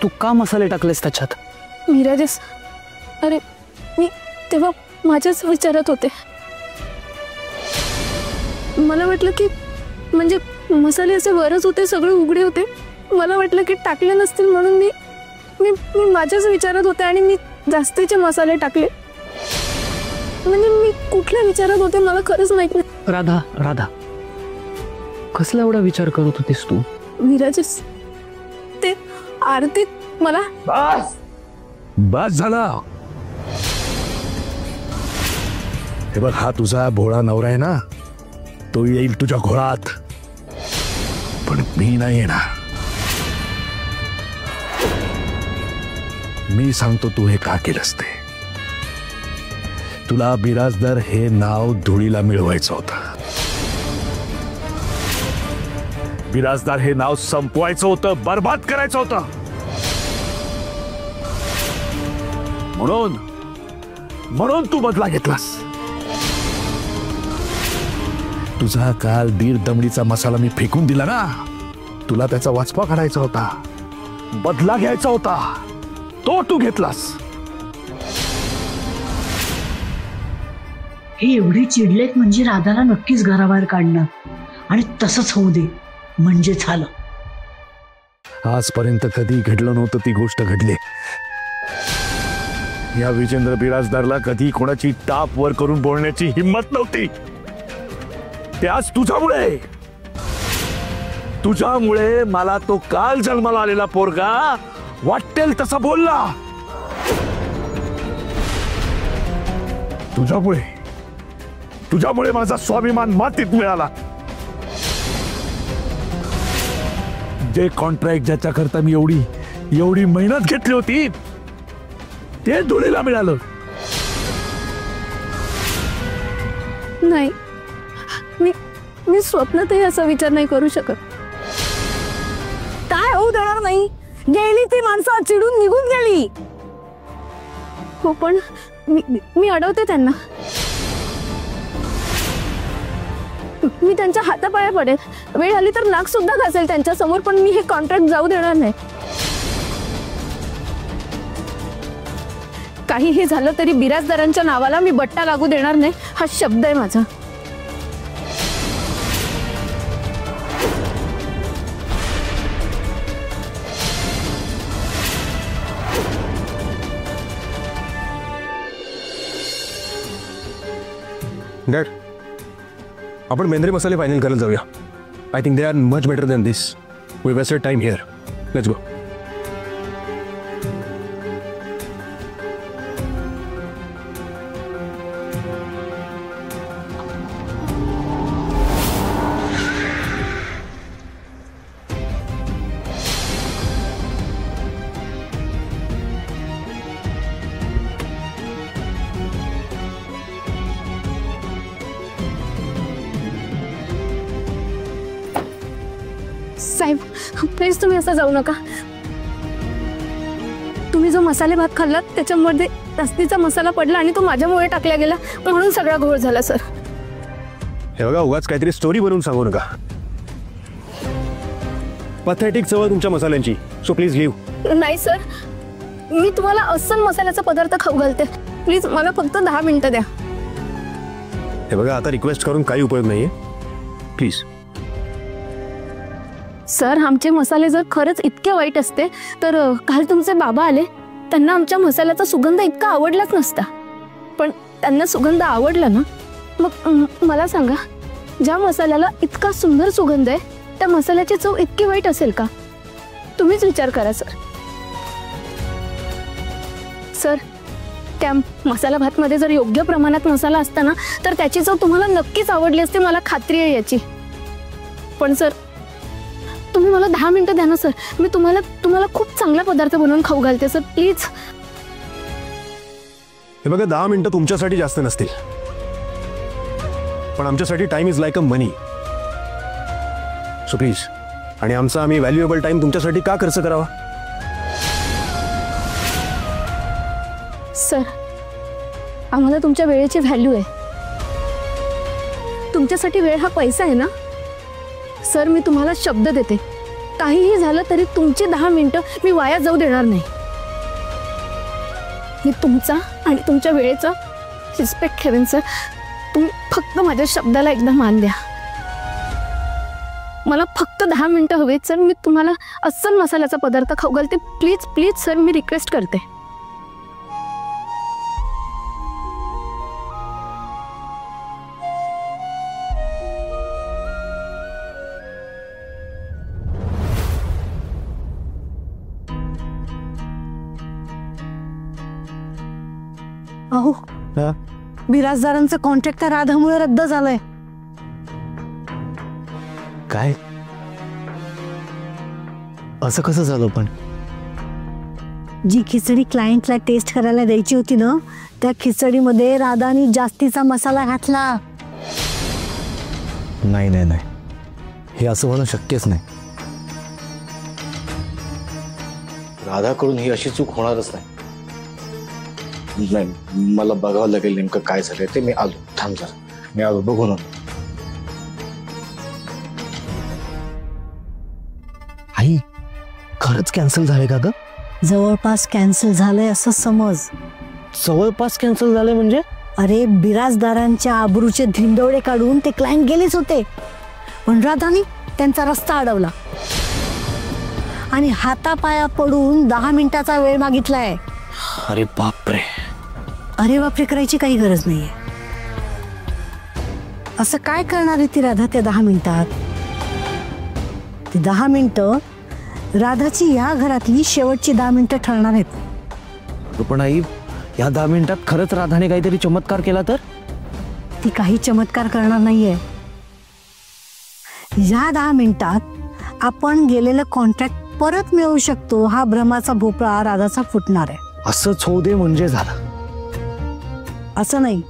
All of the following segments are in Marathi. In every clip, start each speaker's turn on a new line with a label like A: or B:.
A: तू का मसाले टाकलेस त्याच्यात?
B: विराजस, अरे मी तेव्हा माझ्याच विचारात होते. मला वाटलं की म्हणजे मसाले असे वरच होते, सगळे उघडे होते. मला वाटलं की टाकले नसतील म्हणून मी मी मी माझ्याच विचारात होते आणि मी जास्तीचे मसाले टाकले. म्हणजे मी कुठल्या विचारात होते मला खरंच माहित नाही.
A: राधा राधा, कसला एवढा विचार करत होतीस तू?
B: विराजस, ते आरती मला.
C: बस बस झाला. हे बघ, हा तुझा भोळा नवरा आहे ना, तो येईल तुझ्या घोळात, पण मी नाही येणार. मी सांगतो तू हे का केलंस ते. तुला बिराजदार हे नाव धुळीला मिळवायचं होतं. बिराजदार हे नाव संपवायचं होतं, बर्बाद करायचं होतं. म्हणून तू बदला घेतलास. तुझा काल 1.5 दमडीचा मसाला मी फेकून दिला ना, तुला त्याचा वाचपा काढायचा होता, बदला घ्यायचा होता, तो तू घेतलास.
D: हे एवढे चिडलेत म्हणजे राधाला नक्कीच घराबाहेर काढणार, आणि तसंच होऊ दे म्हणजे झालं.
C: आजपर्यंत कधी घडलं नव्हतं ती गोष्ट घडली. या विजेंद्र बिराजदारला कधी कोणाची टाप वर करून बोलण्याची हिंमत नव्हती. ते आज तुझ्यामुळे मला तो काल जन्माला आलेला पोरगा वाटेल तसा बोलला. तुझ्यामुळे माझा स्वाभिमान मातीत मिळाला. जे कॉन्ट्रॅक्ट ज्याच्या करता मी एवढी मेहनत घेतली होती ते धुळीला मिळालं.
B: नाही, मी स्वप्नातही असा विचार नाही करू शकत.
E: काय होऊ देणार नाही. गेली ती माणसं, चिडून निघून गेली.
B: हो, पण मी अडवते त्यांना. मी त्यांच्या हातापाया पडेल, वेळ आली तर नाक सुद्धा घासेल त्यांच्या समोर, पण मी हे कॉन्ट्रॅक्ट जाऊ देणार नाही. काहीही झालं तरी बिराजदारांच्या नावाला मी बट्टा लागू देणार नाही, हा शब्द आहे माझा.
F: डॅड, आपण मेंद्रे मसाले फायनल करायला जाऊया. I think they are much better than this. We wasted time here. Let's go.
B: साहेब, प्लीज तुम्ही असं जाऊ नका. तुम्ही जो मसाले भात खाल्लात त्याच्यामध्ये जास्तीचा मसाला पडला आणि तो माझ्यामुळे टाकला गेला, म्हणून सगळा घोळ झाला सर.
F: हे बघा, उगाच काहीतरी स्टोरी बनवून सांगू नका. पथेटिक चव तुमच्या मसाल्यांची, सो प्लीज लिव्ह.
B: नाही सर, मी तुम्हाला अस्सल मसाल्याचा पदार्थ खाऊ घालते. प्लीज मला फक्त 10 मिनिटं द्या.
F: हे बघा, आता रिक्वेस्ट करून काही उपयोग नाहीये, प्लीज.
B: सर, आमचे मसाले जर खरंच इतके वाईट असते तर काल तुमचे बाबा आले, त्यांना आमच्या मसाल्याचा सुगंध इतका आवडलाच नसता. पण त्यांना सुगंध आवडला ना. मग मला सांगा, ज्या मसाल्याला इतका सुंदर सुगंध आहे त्या मसाल्याची चव इतकी वाईट असेल का? तुम्हीच विचार करा सर. सर, त्या मसाला भातमध्ये जर योग्य प्रमाणात मसाला असता ना तर त्याची चव तुम्हाला नक्कीच आवडली असते, मला खात्री आहे याची. पण सर, तुम्ही मला 10 मिनिटं द्या ना सर. मी तुम्हाला खूप चांगला पदार्थ बनवून खाऊ घालते सर, प्लीज.
F: हे बघा, 10 मिनिटं तुमच्यासाठी जास्त नसतील, पण आमच्यासाठी time is like a money. So please. आणि आम्ही व्हॅल्युएबल टाइम तुमच्यासाठी का खर्च करावा?
B: सर, आम्हाला तुमच्या वेळेची व्हॅल्यू आहे. तुमच्यासाठी वेळ हा पैसा आहे ना सर. मी तुम्हाला शब्द देते, काहीही झालं तरी तुमची 10 मिनिटं मी वाया जाऊ देणार नाही. मी तुमचा आणि तुमच्या वेळेचा रिस्पेक्ट ठेवेन सर. तुम्ही फक्त माझ्या शब्दाला एकदा मान द्या. मला फक्त 10 मिनिटं हवेत सर. मी तुम्हाला अस्सल मसाल्याचा पदार्थ खाऊ घालते. Please please sir, me request करते.
E: अहो बिराजदारांचं कॉन्ट्रॅक्ट त्या राधामुळे रद्द झालंय.
A: काय? असं कसं झालं पण?
E: जी खिचडी क्लायंटला टेस्ट करायला द्यायची होती ना, त्या खिचडीमध्ये राधानी जास्तीचा मसाला घातला.
A: नाही नाही नाही, हे असं होणं शक्यच नाही. राधाकडून ही अशी चूक होणारच नाही.
C: नाही, मला बघावं लागेल नेमकं काय झालंय ते. मी आलो, थांब जरा, मी आलो, बघून आलो.
A: आई, खरंच कॅन्सल झाले का ग?
E: जवळपास कॅन्सल झालंय असं समज.
A: जवळपास कॅन्सल झाले म्हणजे?
E: अरे बिराजदारांच्या आबरूचे धिंडवडे काढून ते क्लायंट गेलेच होते, पण राधानी त्यांचा रस्ता अडवला आणि हातापाया पडून 10 मिनिटाचा वेळ मागितलाय.
A: अरे बापरे.
E: अरे बापरे करायची काही गरज नाहीये. असं काय करणार आहे ती राधा त्या 10 मिनिटात? ती 10 मिनिटं राधाची या घरातली शेवटची 10 मिनिटं ठरणार आहेत.
A: पण आई, या 10 मिनिटात खरंच राधाने काहीतरी चमत्कार केला तर?
E: ती काही चमत्कार करणार नाहीये. या 10 मिनिटात आपण गेलेलं कॉन्ट्रॅक्ट परत मिळवू शकतो, हा भ्रमाचा भोपळा राधाचा फुटणार आहे.
A: असंच होऊ दे म्हणजे झालं.
E: असं नाही,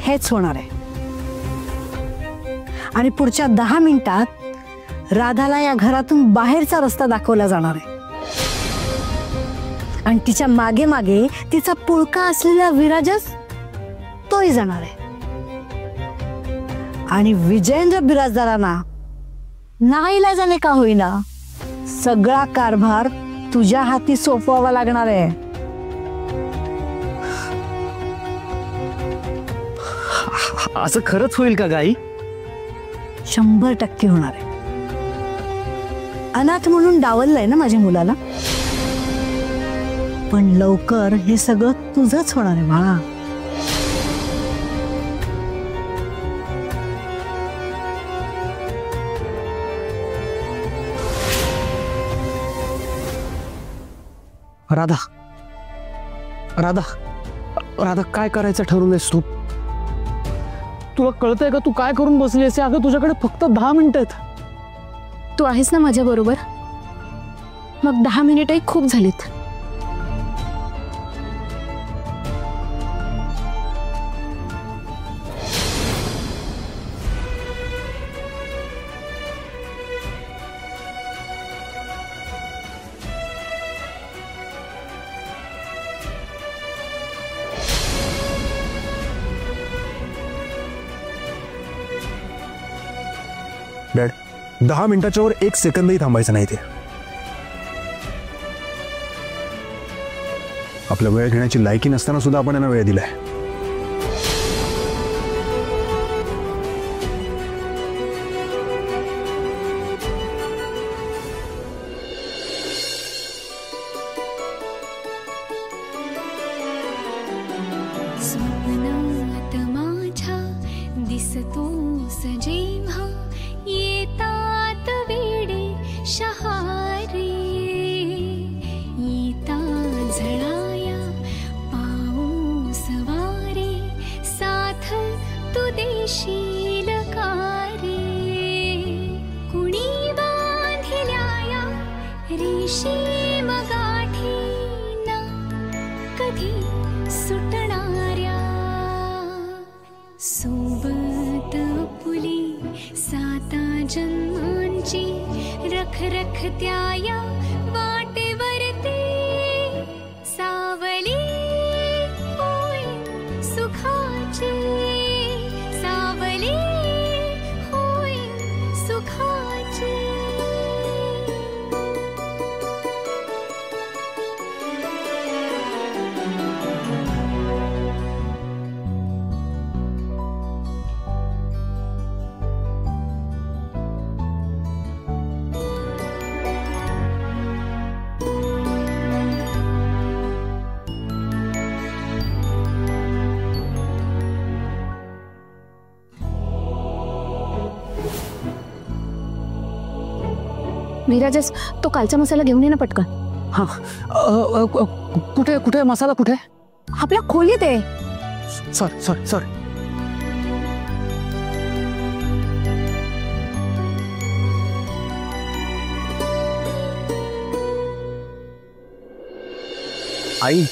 E: हेच होणार आहे. आणि पुढच्या 10 मिनिटात राधाला या घरातून बाहेरचा रस्ता दाखवला जाणार आहे आणि तिच्या मागे मागे तिचा पुळका असलेला विराजच तोही जाणार आहे. आणि विजेंद्र बिराजदारांना नाईलाजाने का होईना सगळा कारभार तुझ्या हाती सोपवावा लागणार आहे.
A: असं खरंच होईल का गाई?
E: 100% होणार आहे. अनाथ म्हणून डावललंय ना माझ्या मुलाला, पण लवकर हे सगळं तुझंच होणार आहे बाळा.
A: राधा, राधा, राधा, काय करायचं ठरवलंयस तू? तुला कळतंय का तू काय करून बसलीस? अगं तुझ्याकडे फक्त 10 मिनिटं आहेत.
B: तू आहेस ना माझ्या बरोबर? मग 10 मिनिटही खूप झालीत.
F: डॅड, 10 मिनिटाच्या वर 1 सेकंदही थांबायचं नाही. ते आपल्या वेळ घेण्याची लायकी नसताना सुद्धा आपण यांना वेळ दिलाय.
G: स्वप्नात माझ्या दिसतोस जेव्हा येतात वेडे शहारे, येता झळाया पाऊस वारे, साथ तू देशील का रे? कुणी बांधिल्या रेशीम गाठीना कधी सुटणाऱ्या, सोबत पुली 7 जन्मांची रख त्या वाटेवरती, सावली होईल सुखाची, सावली होईल
B: विराजस, तो कालचा मसाला घेऊन ये ना पटकन.
A: हा कुठे कुठे मसाला कुठे?
B: आपल्या खोलीत आहे.
A: Sorry sorry sorry. आई,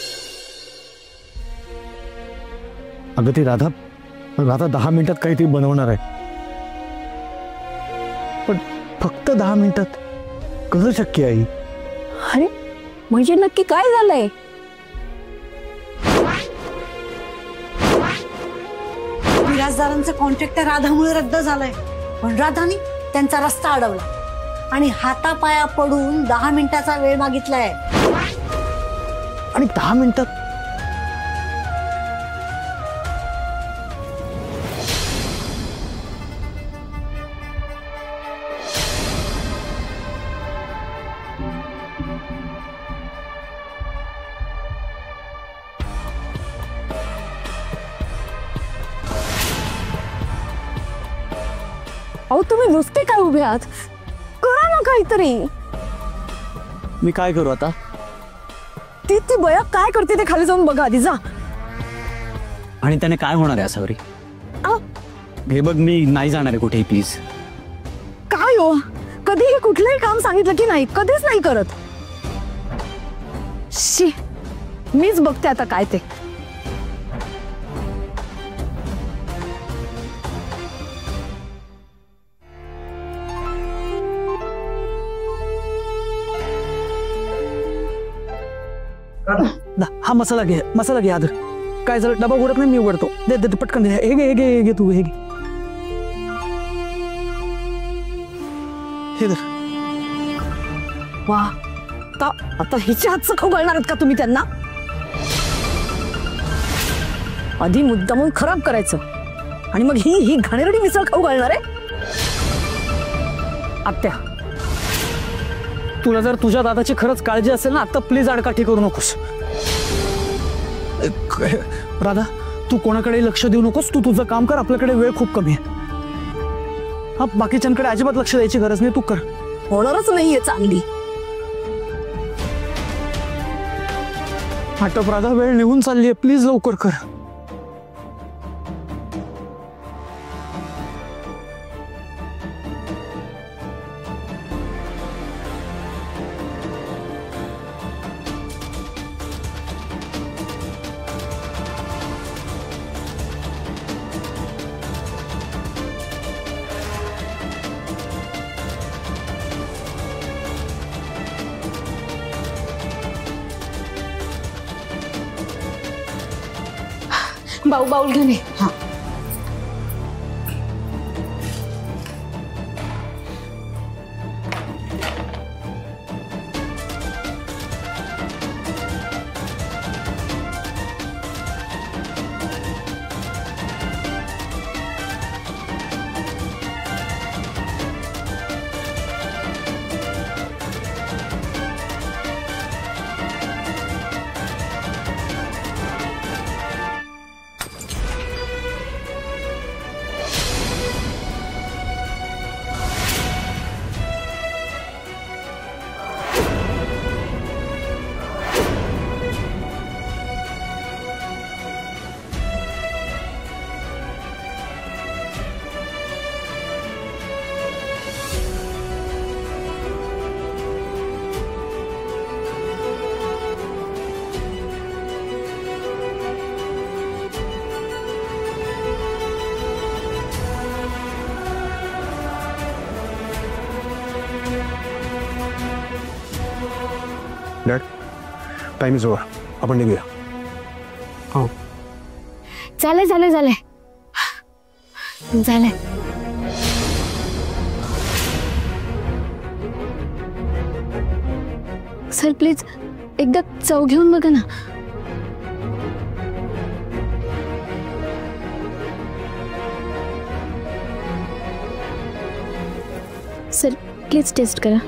A: अगं ती राधा 10 मिनिटात काहीतरी बनवणार आहे, पण फक्त 10 मिनिटात कसं शक्य आहे?
E: अरे म्हणजे नक्की काय झालंय? विराजदारांचा कॉन्ट्रॅक्ट त्या राधामुळे रद्द झालाय, पण राधानी त्यांचा रस्ता अडवला आणि हातापाया पडून 10 मिनिटाचा वेळ मागितलाय.
A: आणि 10 मिनिटात
E: अहो तुम्ही नुसते काय उभे आहात? करा ना काहीतरी.
A: मी काय करू आता?
E: ती बया काय करते ते खाली जाऊन बघा आधी, जा.
A: आणि त्याने काय होणार आहे असावरी? हे बघ, मी नाही जाणार आहे कुठेही, प्लीज.
E: काय हो, कधीही कुठलंही काम सांगितलं की नाही, कधीच नाही करत. शी, मीच बघते आता काय ते.
A: हा मसाला घे आदर. काय झालं? डबा उघडत नाही, मी उघडतो. दे दे पटकन दे. हे घे तू, हे घे. हे धर.
E: वा, आता हिच्या हातचं खाऊ घालणार आहेत का तुम्ही त्यांना? आधी मुद्दामून खराब करायचं आणि मग ही घाणेरडी मिसळ खाऊ घालणार आहे?
A: आत्या, तुला जर तुझ्या दादाची खरंच काळजी असेल ना, आता प्लीज आडकाठी करू नकोस. राधा, तू कोणाकडे लक्ष देऊ नकोस. तू तुझं काम कर, आपल्याकडे वेळ खूप कमी आहे. हा, बाकीच्यांकडे अजिबात लक्ष द्यायची गरज नाही, तू कर.
E: होणारच नाहीये चांगली.
A: आटप राधा, वेळ निघून चालली आहे, प्लीज लवकर कर.
B: बाउल घेऊन ये.
E: हा,
F: डॅड, टाइम इज ओव्हर. आपण निघूया.
A: हो.
B: झालंय. सर प्लीज एकदा चव घेऊन बघा ना. सर प्लीज टेस्ट करा.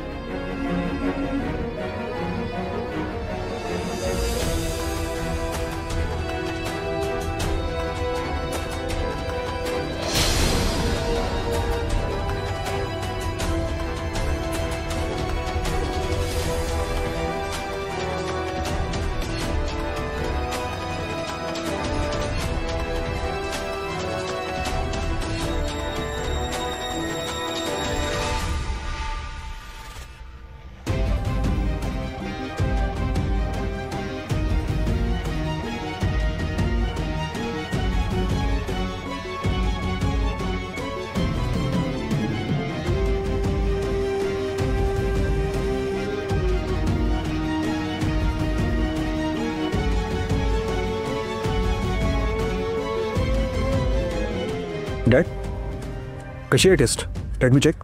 F: कशी आहे टेस्ट? Let me check.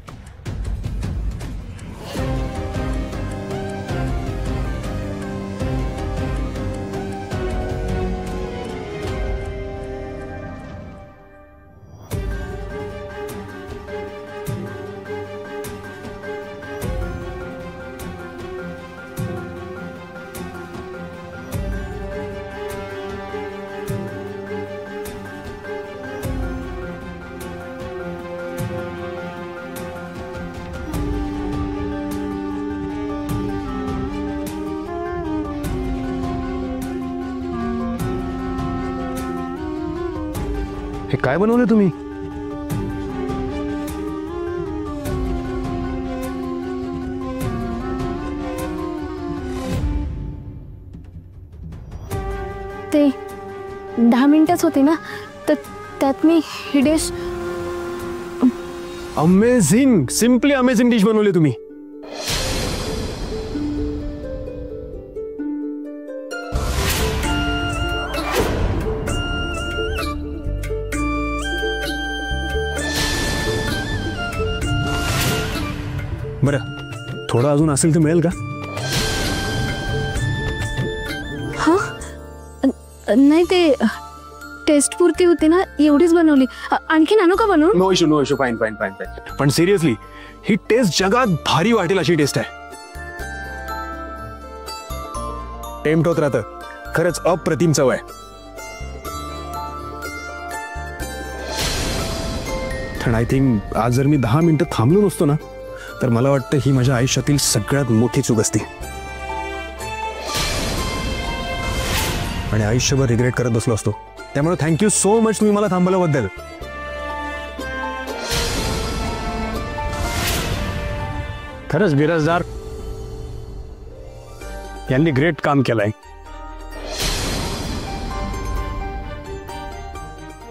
F: हे काय बनवलं तुम्ही?
B: ते 10 मिनिटच होते ना, तर त्यात मी ही dish.
F: Amazing, simply amazing dish बनवली तुम्ही. बरं, थोडं अजून असेल तर मिळेल का?
B: नाही, ते टेस्ट पुरती होती ना, एवढीच बनवली. आणखीन आणू का बनवून?
F: No issue, no issue. Fine fine fine fine. पण सिरियसली ही टेस्ट जगात भारी वाटेल अशी टेस्ट आहे. टेम्प्ट होत राहतं. खरंच अप्रतिम चव आहे. पण आय थिंक आज जर मी 10 मिनिटं थांबलो नसतो ना, तर मला वाटतं ही माझ्या आयुष्यातील सगळ्यात मोठी चूक असते आणि आयुष्यभर रिग्रेट करत बसलो असतो. त्यामुळे थँक्यू सो मच तुम्ही मला थांबवल्याबद्दल.
A: खरंच बिराजदार यांनी ग्रेट काम केलंय.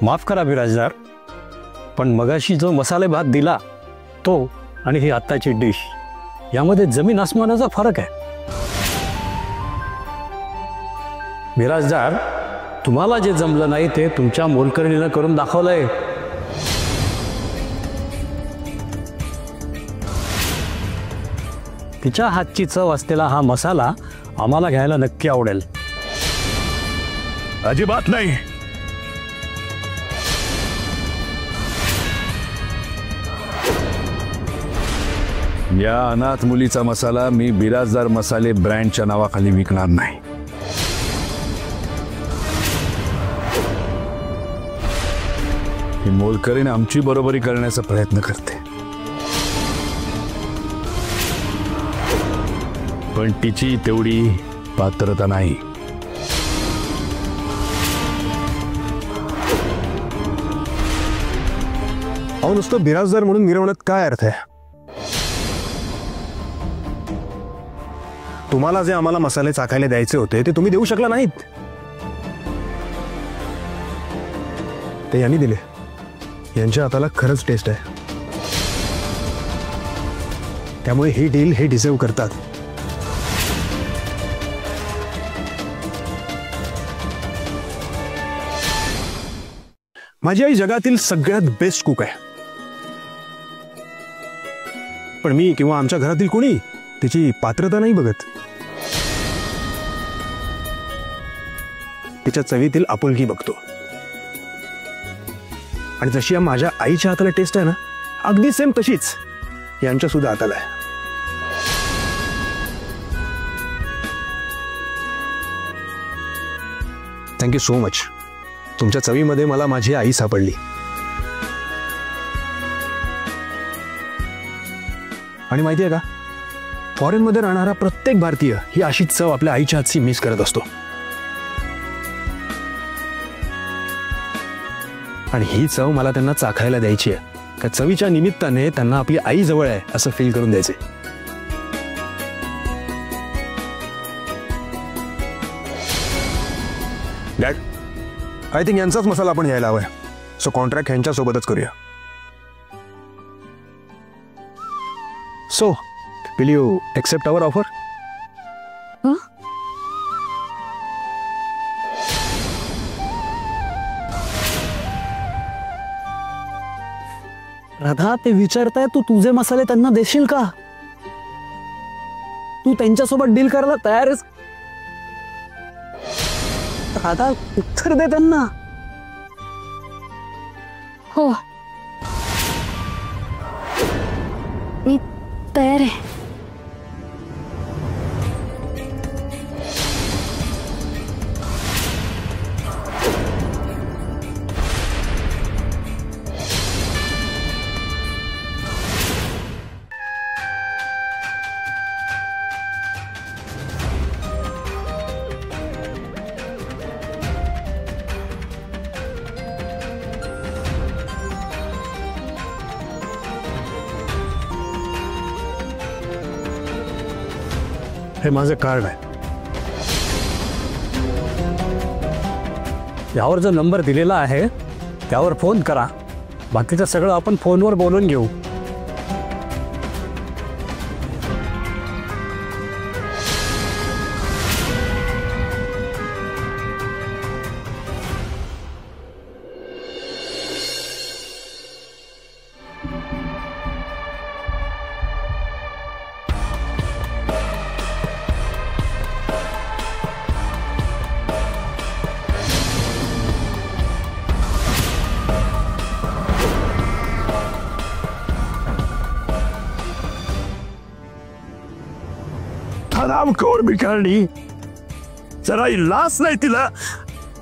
A: माफ करा बिराजदार, पण मगाशी जो मसाले भात दिला तो आणि ही आत्ताची डिश यामध्ये जमीन आसमानाचा फरक आहे. बिराजदार, तुम्हाला जे जमलं नाही ते तुमच्या मोलकरणीनं करून दाखवलंय. तिच्या हातची चव असलेला हा मसाला आम्हाला घ्यायला नक्की आवडेल.
C: अजिबात नाही. या अनाथ मुलीचा मसाला मी बिराजदार मसाले ब्रँडच्या नावाखाली विकणार नाही. ही मोलकरीण आमची बरोबरी करण्याचा प्रयत्न करते, पण तिची तेवढी पात्रता नाही.
F: अहो, नुसतं बिराजदार म्हणून मिरवण्यात काय अर्थ आहे? तुम्हाला जे आम्हाला मसाले चाखायला द्यायचे होते ते तुम्ही देऊ शकला नाहीत. ते यांनी दिले. यांच्या हाताला खरंच टेस्ट आहे. त्यामुळे ही डील हे डिझर्व करतात. माझी आई जगातील सगळ्यात बेस्ट कुक आहे, पण मी किंवा आमच्या घरातील कोणी तिची पात्रता नाही बघत. तिच्या चवीतील आपुलकी बघतो. आणि जशी माझ्या आईच्या हाताला टेस्ट आहे ना, अगदी सेम तशीच यांच्या सुद्धा हाताला आहे. Thank you so much. तुमच्या चवीमध्ये मला माझी आई सापडली. आणि माहिती आहे का, फॉरेनमध्ये राहणारा प्रत्येक भारतीय ही अशीच चव आपल्या आईच्या हातची मिस करत असतो. आणि ही चव मला त्यांना चाखायला द्यायची आहे. का चवीच्या निमित्ताने त्यांना आपली आई जवळ आहे असं फील करून द्यायचे. डॅड, आय थिंक यांचाच मसाला आपण घ्यायला हवाय. सो कॉन्ट्रॅक्ट ह्यांच्या सोबतच करूया. So will you accept our offer?
A: Radha ते विचारताय तू तुझे मसाले त्यांना देशील का? तू त्यांच्यासोबत डील करायला तयार आहेस? राधा उत्तर दे त्यांना.
B: हो, मी तयार आहे.
C: हे माझं कार्ड आहे.
A: यावर जो नंबर दिलेला आहे त्यावर फोन करा. बाकीचं सगळं आपण फोनवर बोलून घेऊ.
C: हरामखोर भिकारणी, जरा लाच नाही तिला.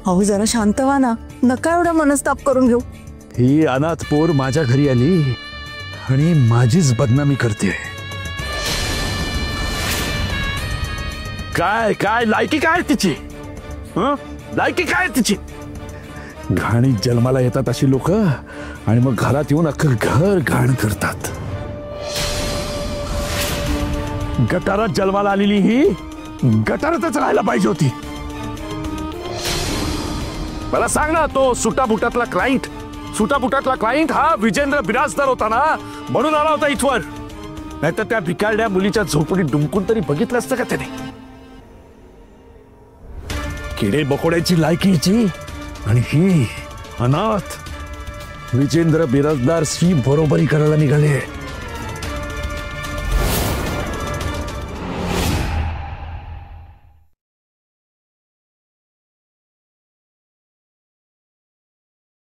E: अहो जरा शांत व्हा ना, नका एवढा मनस्ताप करून घेऊ.
C: ही अनाथ पोर माझ्या घरी आली आणि माझीच बदनामी करते. काय काय लायकी काय तिची? लायकी काय तिची? घाणीत जन्माला येतात अशी लोक आणि मग घरात येऊन अख्खं घर घाण करतात. गटारात जन्माला आलेली ही गटारातच राहायला पाहिजे होती. मला सांग ना, तो सुटाबुटातला क्लायंट हा विजेंद्र बिराजदार होता ना, म्हणून आला होता इथवर. नाहीतर त्या भिकारड्या मुलीच्या झोपडीत डुंकून तरी बघितलं असतं का त्याने? किडे बकोड्याची लायकीची आणि ही अनाथ. विजेंद्र बिराजदार शी बरोबरी करायला निघाले.